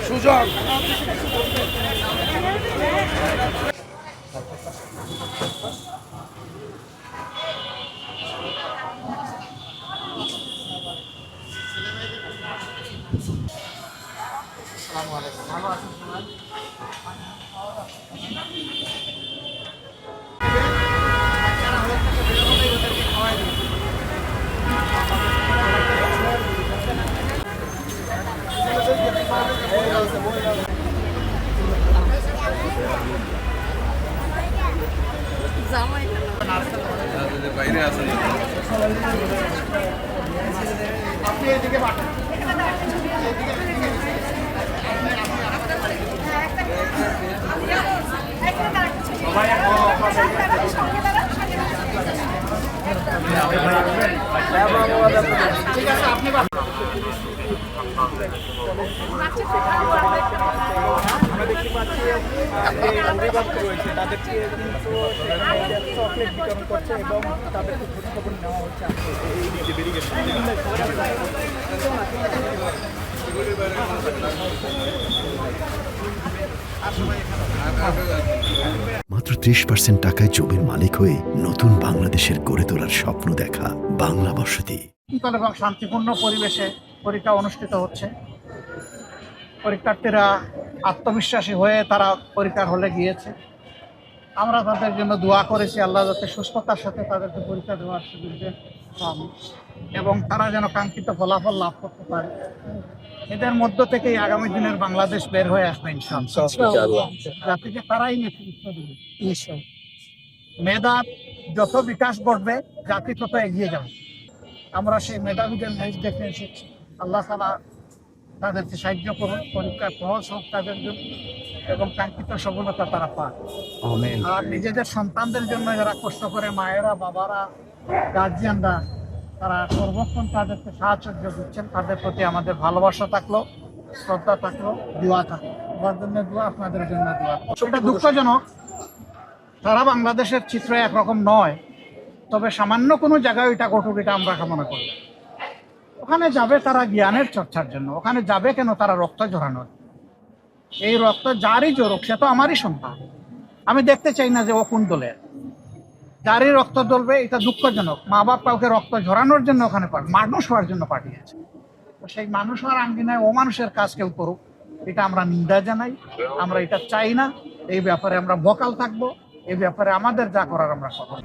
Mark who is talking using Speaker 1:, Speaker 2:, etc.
Speaker 1: সুযোগ ভালো আছেন সবাই? বাইরে আছেন আপনি এদিকে ঠিক আছে আপনি আমরা দেখতে পাচ্ছি অভিভাবক রয়েছে তাদেরকে কিন্তু চকলেট বিতরণ করছে এবং তাদেরকে খোঁজখবর নেওয়া হচ্ছে।
Speaker 2: মাত্র 30% টাকায় জমির মালিক হয়ে নতুন বাংলাদেশের গড়ে তোলার স্বপ্ন দেখা বাংলা বসতি
Speaker 3: এবং শান্তিপূর্ণ পরিবেশে পরীক্ষা অনুষ্ঠিত হচ্ছে। পরীক্ষার্থীরা আত্মবিশ্বাসী হয়ে তারা পরীক্ষার হলে গিয়েছে। আমরা তাদের জন্য দোয়া করেছি আল্লাহ যাতে সুস্থতার সাথে তাদেরকে পরীক্ষা দেওয়ার সুযোগ দেন এবং তারা যেন কাঙ্ক্ষিত ফলাফল লাভ করতে পারে। এদের মধ্য থেকেই আগামী দিনের বাংলাদেশ বের হয়ে আসবে ইনশাআল্লাহ। জাতিকে তারাই নেতৃত্ব দেবে। মেধার যত বিকাশ ঘটবে জাতি তত এগিয়ে যাবে। আমরা সেই মেধাবীদের ম্যাচ দেখে এসেছি। আল্লাহ তাআলা তাদেরকে সাহায্য করুন, পরীক্ষার সহজ হোক তাদের জন্য এবং কাঙ্ক্ষিত সফলতা তারা পায়। আর নিজেদের সন্তানদের জন্য যারা কষ্ট করে মায়েরা, বাবারা, গার্জিয়ানরা তারা সর্বক্ষণ তাদেরকে সাহায্য দিচ্ছেন, তাদের প্রতি আমাদের ভালোবাসা থাকলো, শ্রদ্ধা থাকলো, দোয়া থাকলো। আমার জন্য দোয়া, আপনাদের জন্য দোয়া। এটা দুঃখজনক, সারা বাংলাদেশের চিত্র একরকম নয়, তবে সামান্য কোনো জায়গায় এটা ঘটুক এটা আমরা কামনা করি। ওখানে যাবে তারা জ্ঞানের চর্চার জন্য, ওখানে যাবে কেন তারা রক্ত ঝরানোর। এই রক্ত যারই জোরক সে তো আমারই সন্তান। আমি দেখতে চাই না যে ও কোন দলের। যারই রক্ত জ্বলবে এটা দুঃখজনক। মা বাপ কাউকে রক্ত ঝরানোর জন্য ওখানে মানুষ হওয়ার জন্য পাঠিয়েছে। তো সেই মানুষ হওয়ার আঙ্গিনায় ও মানুষের কাজ কেউ করুক, এটা আমরা নিন্দা জানাই, আমরা এটা চাই না। এই ব্যাপারে আমরা ভোকাল থাকবো, এই ব্যাপারে আমাদের যা করার আমরা করব।